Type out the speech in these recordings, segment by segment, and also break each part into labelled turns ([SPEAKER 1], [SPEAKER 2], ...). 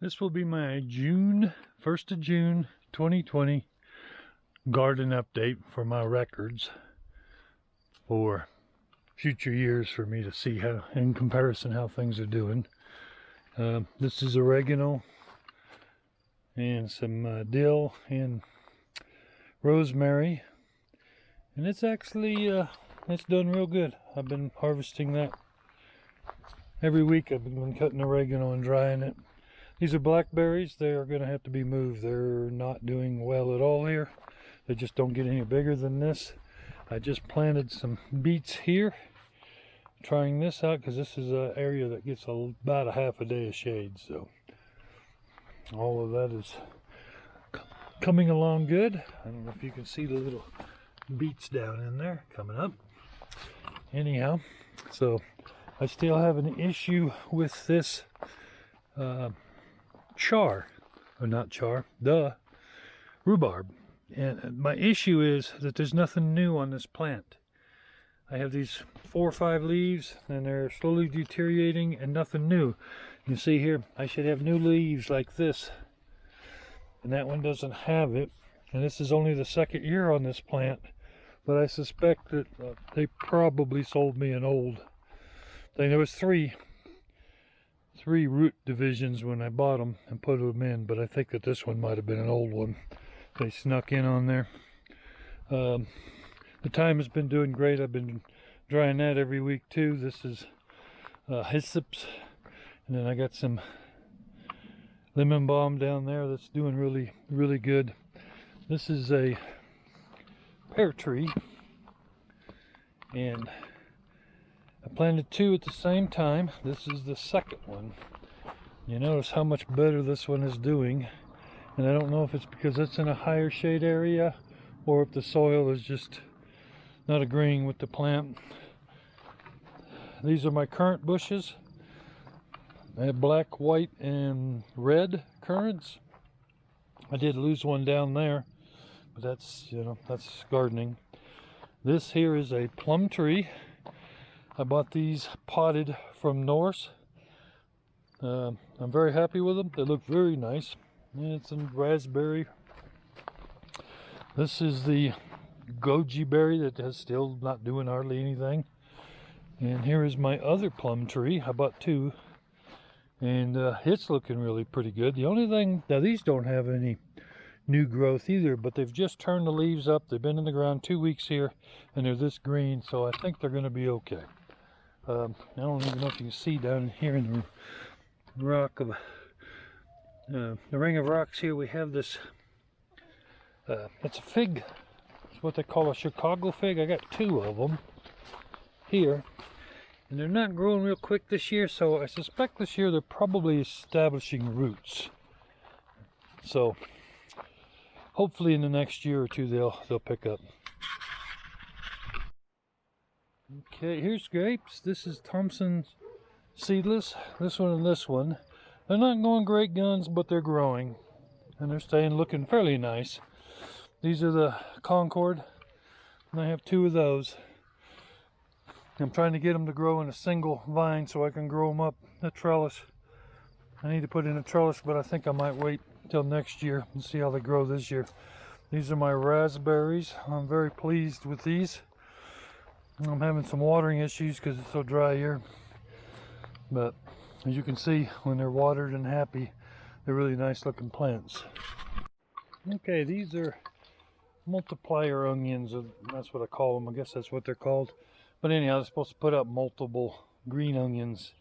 [SPEAKER 1] This will be my 1st of June 2020 garden update for my records for future years for me to see how, in comparison, how things are doing. This is oregano and some dill and rosemary, and it's actually it's done real good. I've been harvesting that every week. I've been cutting oregano and drying it. These are blackberries. They are going to have to be moved. They're not doing well at all here. They just don't get any bigger than this. I just planted some beets here, trying this out because this is an area that gets about a half a day of shade. So all of that is coming along good. I don't know if you can see the little beets down in there coming up. Anyhow, so I still have an issue with this rhubarb. And my issue is that there's nothing new on this plant. I have these 4 or 5 leaves and they're slowly deteriorating and nothing new. You see here, I should have new leaves like this, and that one doesn't have it. And this is only the 2nd year on this plant, but I suspect that they probably sold me an old thing. There was three root divisions when I bought them and put them in, but I think that this one might have been an old one. They snuck in on there. The thyme has been doing great. I've been drying that every week too. This is hyssop, and then I got some lemon balm down there that's doing really good. This is a pear tree, and I planted 2 at the same time. This is the 2nd one. You notice how much better this one is doing, and I don't know if it's because it's in a higher shade area or if the soil is just not agreeing with the plant. These are my currant bushes. I have black, white, and red currants. I did lose one down there, but that's, that's gardening. This here is a plum tree. I bought these potted from Norse. I'm very happy with them. They look very nice. And it's a raspberry. This is the goji berry that is still not doing hardly anything. And here is my other plum tree. I bought 2. And it's looking really pretty good. The only thing, now these don't have any new growth either, but they've just turned the leaves up. They've been in the ground 2 weeks here, and they're this green, so I think they're going to be okay. I don't even know if you can see down here in the rock of the ring of rocks here. We have this. It's a fig. It's what they call a Chicago fig. I got 2 of them here, and they're not growing real quick this year. So I suspect this year they're probably establishing roots. So hopefully in the next year or 2 they'll pick up. Okay, here's grapes. This is Thompson's seedless. This one and this one. They're not going great guns, but they're growing. And they're staying looking fairly nice. These are the Concord. And I have 2 of those. I'm trying to get them to grow in a single vine so I can grow them up a trellis. I need to put in a trellis, but I think I might wait until next year and see how they grow this year. These are my raspberries. I'm very pleased with these. I'm having some watering issues because it's so dry here, but as you can see, when they're watered and happy, they're really nice looking plants. Okay, these are multiplier onions. That's what I call them. I guess that's what they're called. But anyhow, they're supposed to put up multiple green onions.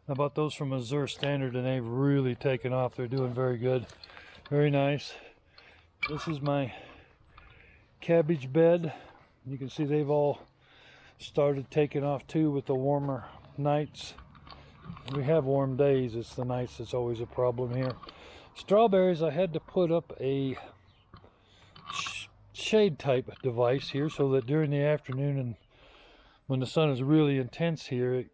[SPEAKER 1] I bought those from Missouri Standard, and they've really taken off. They're doing very good, very nice. This is my cabbage bed. You can see they've all started taking off too with the warmer nights. We have warm days. It's the nights that's always a problem here. Strawberries, I had to put up a shade type device here so that during the afternoon and when the sun is really intense here,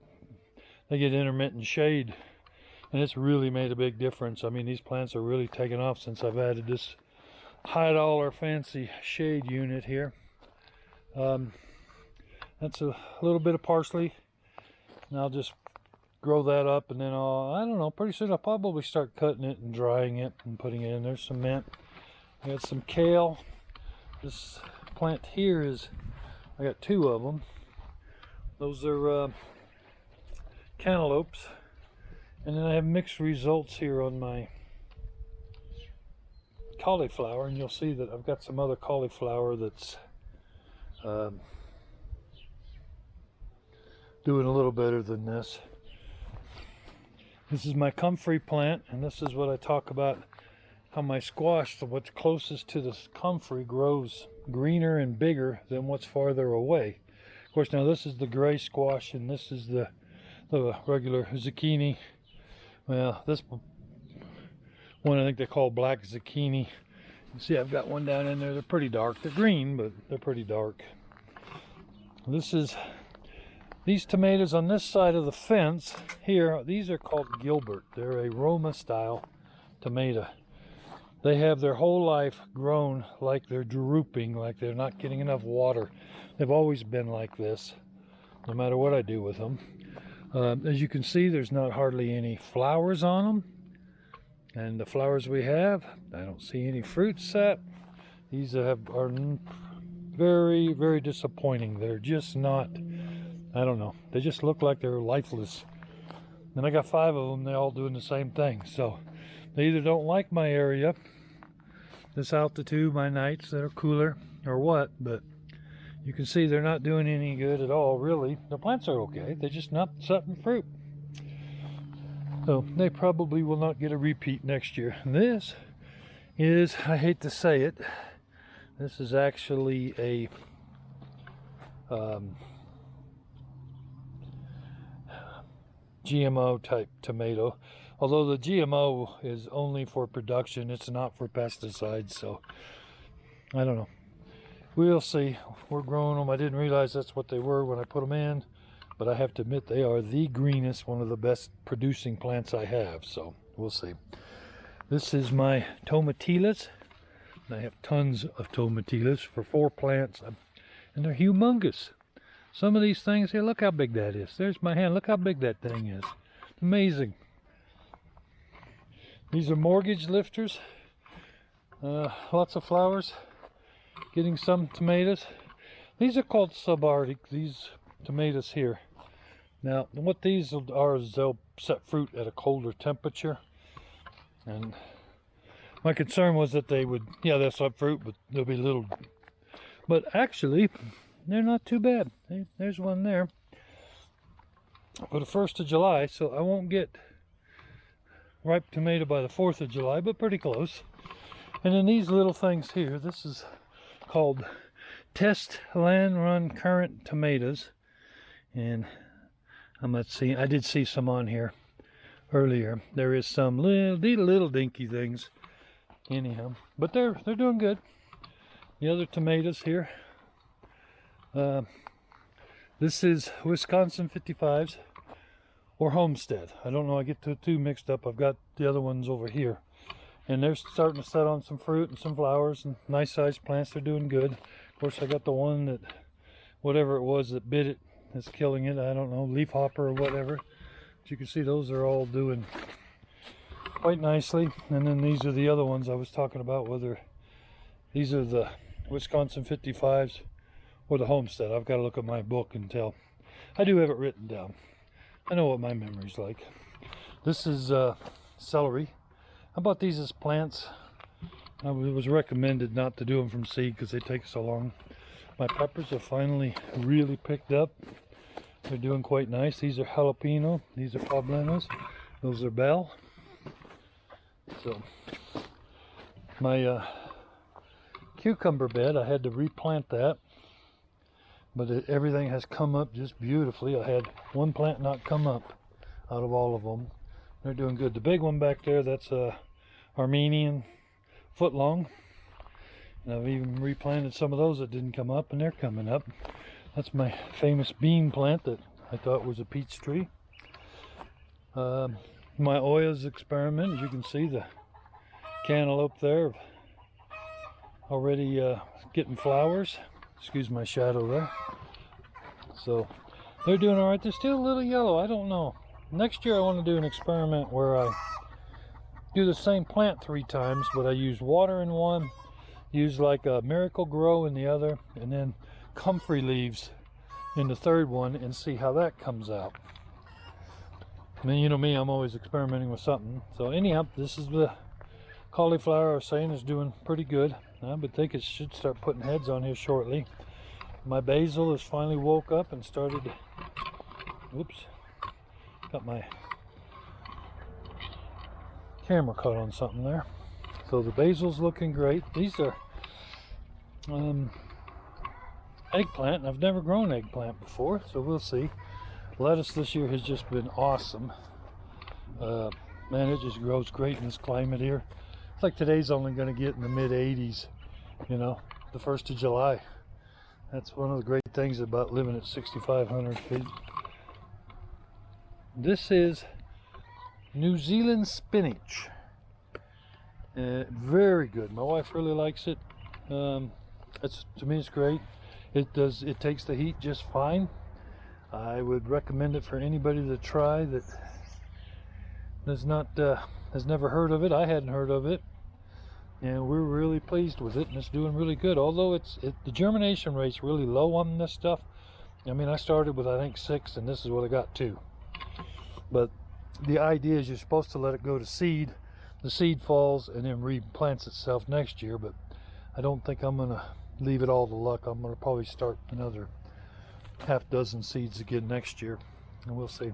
[SPEAKER 1] they get intermittent shade, and it's really made a big difference. I mean, these plants are really taking off since I've added this high dollar fancy shade unit here. That's a little bit of parsley, and I'll just grow that up, and then I don't know, pretty soon I'll probably start cutting it and drying it and putting it in. There's some mint. I got some kale. This plant here is, I got 2 of them. Those are cantaloupes. And then I have mixed results here on my cauliflower, and you'll see that I've got some other cauliflower that's doing a little better than this. This is my comfrey plant, and this is what I talk about, how my squash, what's closest to the comfrey, grows greener and bigger than what's farther away. Of course, now this is the gray squash, and this is the regular zucchini. Well, this one I think they call black zucchini. You see, I've got one down in there. They're pretty dark. They're green, but they're pretty dark. These tomatoes on this side of the fence here, these are called Gilbert. They're a Roma style tomato. They have their whole life grown like they're drooping, like they're not getting enough water. They've always been like this, no matter what I do with them. As you can see, there's not hardly any flowers on them. And the flowers we have, I don't see any fruit set. These are very, very disappointing. They're just not, I don't know. They just look like they're lifeless. And I got 5 of them. They're all doing the same thing. So they either don't like my area, this altitude, my nights that are cooler, or what. But you can see they're not doing any good at all, really. The plants are okay. They're just not setting fruit. So they probably will not get a repeat next year. And this is, I hate to say it, this is actually a GMO type tomato. Although the GMO is only for production, it's not for pesticides. So I don't know. We'll see. We're growing them. I didn't realize that's what they were when I put them in. But I have to admit, they are the greenest, one of the best producing plants I have. So we'll see. This is my tomatillos. I have tons of tomatillos for 4 plants. And they're humongous. Some of these things here, look how big that is. There's my hand. Look how big that thing is. Amazing. These are mortgage lifters. Lots of flowers. Getting some tomatoes. These are called subarctic, these tomatoes here. Now, what these are is they'll set fruit at a colder temperature. And my concern was that they would, yeah, they'll set fruit, but they'll be little. But actually, they're not too bad. There's one there. For the 1st of July, so I won't get ripe tomato by the 4th of July, but pretty close. And then these little things here, this is called Test Land Run Currant Tomatoes. And I'm not seeing, I did see some on here earlier. There is some little dinky things anyhow, but they're doing good. The other tomatoes here, this is Wisconsin 55s or Homestead. I don't know, I get the 2 mixed up. I've got the other ones over here, and they're starting to set on some fruit and some flowers and nice sized plants. They're doing good. Of course, I got the one that, whatever it was that bit it, is killing it. I don't know, leaf hopper or whatever. But you can see those are all doing quite nicely. And then these are the other ones I was talking about, whether these are the Wisconsin 55s or the Homestead. I've got to look at my book and tell. I do have it written down. I know what my memory's like. This is celery. I bought these as plants. It was recommended not to do them from seed because they take so long. My peppers have finally really picked up. They're doing quite nice. These are jalapeno. These are poblanos. Those are bell. So my cucumber bed, I had to replant that, but everything has come up just beautifully. I had one plant not come up out of all of them. They're doing good. The big one back there, that's a Armenian foot long. And I've even replanted some of those that didn't come up, and they're coming up. That's my famous bean plant that I thought was a peach tree. My Oyas experiment, as you can see, the cantaloupe there already getting flowers. Excuse my shadow there. So they're doing all right. They're still a little yellow. I don't know. next year I want to do an experiment where I do the same plant 3 times, but I use water in one, use like a Miracle Grow in the other, and then comfrey leaves in the 3rd one, and see how that comes out. I mean, you know me, I'm always experimenting with something. So anyhow, this is the cauliflower I was saying is doing pretty good. I would think it should start putting heads on here shortly. My basil has finally woke up and started, oops, got my camera caught on something there. So the basil's looking great. These are eggplant. I've never grown eggplant before, so we'll see. Lettuce this year has just been awesome. Man, it just grows great in this climate here. It's like today's only going to get in the mid 80s, you know, the 1st of July. That's one of the great things about living at 6,500 feet. This is New Zealand spinach. Very good. My wife really likes it. To me, it's great. It takes the heat just fine. I would recommend it for anybody to try that has never heard of it. I hadn't heard of it, and we're really pleased with it, and it's doing really good. Although the germination rate's really low on this stuff. I mean, I started with I think 6, and this is what I got 2. But the idea is you're supposed to let it go to seed. The seed falls and then replants itself next year, but I don't think I'm gonna leave it all to luck. I'm gonna probably start another half dozen seeds again next year, and we'll see.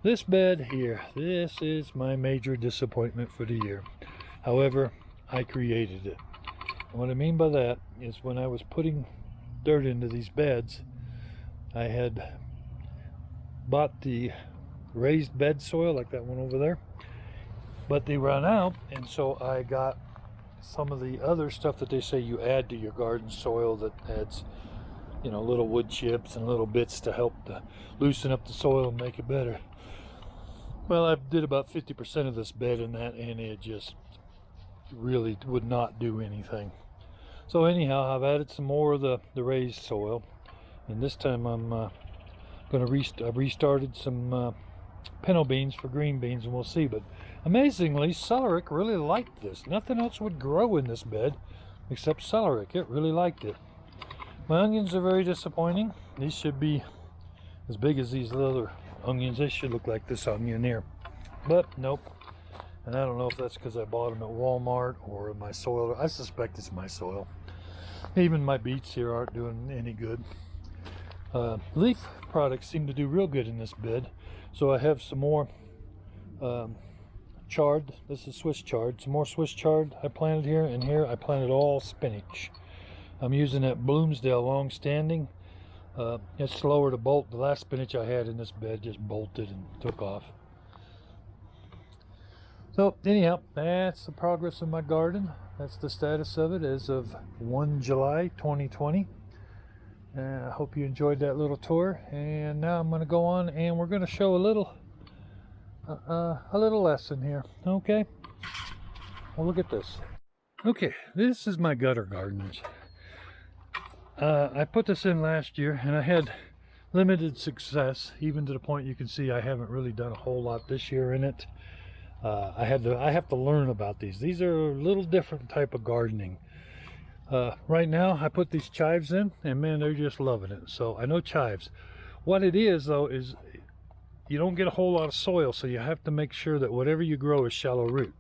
[SPEAKER 1] This bed here, this is my major disappointment for the year. However, I created it. And what I mean by that is when I was putting dirt into these beds, I had bought the raised bed soil like that one over there, but they ran out, and so I got some of the other stuff that they say you add to your garden soil that adds, you know, little wood chips and little bits to help to loosen up the soil and make it better. Well, I did about 50% of this bed in that, and it just really would not do anything. So anyhow, I've added some more of the raised soil, and this time I'm I restarted some pinto beans for green beans, and we'll see. But amazingly, celeriac really liked this. Nothing else would grow in this bed except celeriac. It really liked it. My onions are very disappointing. These should be as big as these other onions. They should look like this onion here, but nope. And I don't know if that's because I bought them at Walmart or my soil. I suspect it's my soil. Even my beets here aren't doing any good. Leaf products seem to do real good in this bed. So I have some more chard. This is Swiss chard. Some more Swiss chard I planted here, and here I planted all spinach. I'm using that Bloomsdale long standing. It's slower to bolt. The last spinach I had in this bed just bolted and took off. So anyhow, that's the progress of my garden. That's the status of it as of 1 July 2020. I hope you enjoyed that little tour, and now I'm going to go on and we're going to show a little lesson here. Okay, well, look at this. Okay, this is my gutter gardens. I put this in last year and I had limited success, even to the point you can see I haven't really done a whole lot this year in it. I have to learn about these. These are a little different type of gardening. Right now I put these chives in, and man, they're just loving it. So I know chives. What it is though is you don't get a whole lot of soil, so you have to make sure that whatever you grow is shallow root.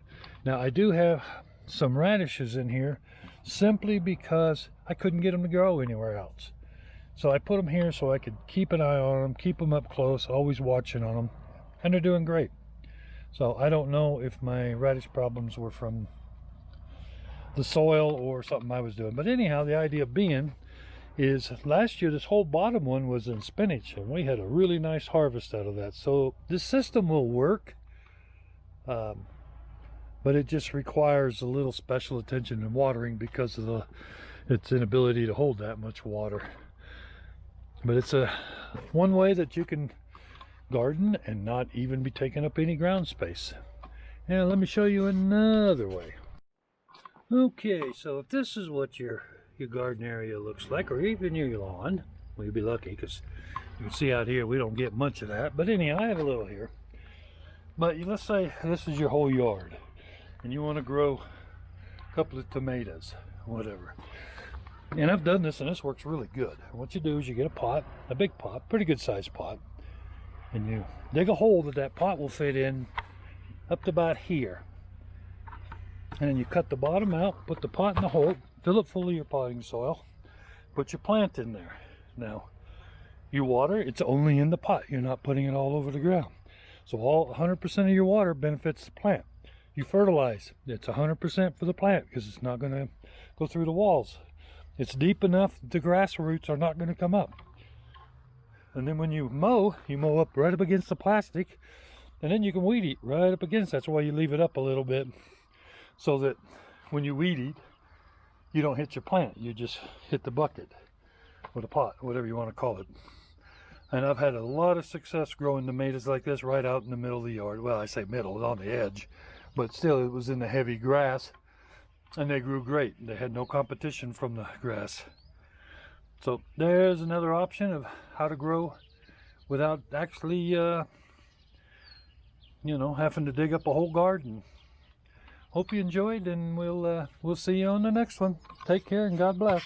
[SPEAKER 1] Now I do have some radishes in here simply because I couldn't get them to grow anywhere else. So I put them here so I could keep an eye on them, keep them up close, always watching on them, and they're doing great. So I don't know if my radish problems were from the soil or something I was doing. But anyhow, the idea being is last year this whole bottom one was in spinach, and we had a really nice harvest out of that. So this system will work, but it just requires a little special attention and watering because of its inability to hold that much water. But it's one way that you can garden and not even be taking up any ground space. Now let me show you another way. Okay, so if this is what your garden area looks like, or even your lawn, well, you'll be lucky because you can see out here we don't get much of that. But anyhow, I have a little here. But let's say this is your whole yard and you want to grow a couple of tomatoes, whatever. And I've done this and this works really good. What you do is you get a pot, a big pot, pretty good sized pot, and you dig a hole that pot will fit in up to about here. And then you cut the bottom out, put the pot in the hole, fill it full of your potting soil, put your plant in there. Now, you water, it's only in the pot. You're not putting it all over the ground. So 100% of your water benefits the plant. You fertilize, it's 100% for the plant because it's not going to go through the walls. It's deep enough that the grass roots are not going to come up. And then when you mow up right up against the plastic, and then you can weed eat right up against. That's why you leave it up a little bit, so that when you weed eat, you don't hit your plant. You just hit the bucket or the pot, whatever you want to call it. And I've had a lot of success growing tomatoes like this right out in the middle of the yard. Well, I say middle, it's on the edge, but still it was in the heavy grass. And they grew great. They had no competition from the grass. So there's another option of how to grow without actually, you know, having to dig up a whole garden. Hope you enjoyed, and we'll see you on the next one. Take care and God bless.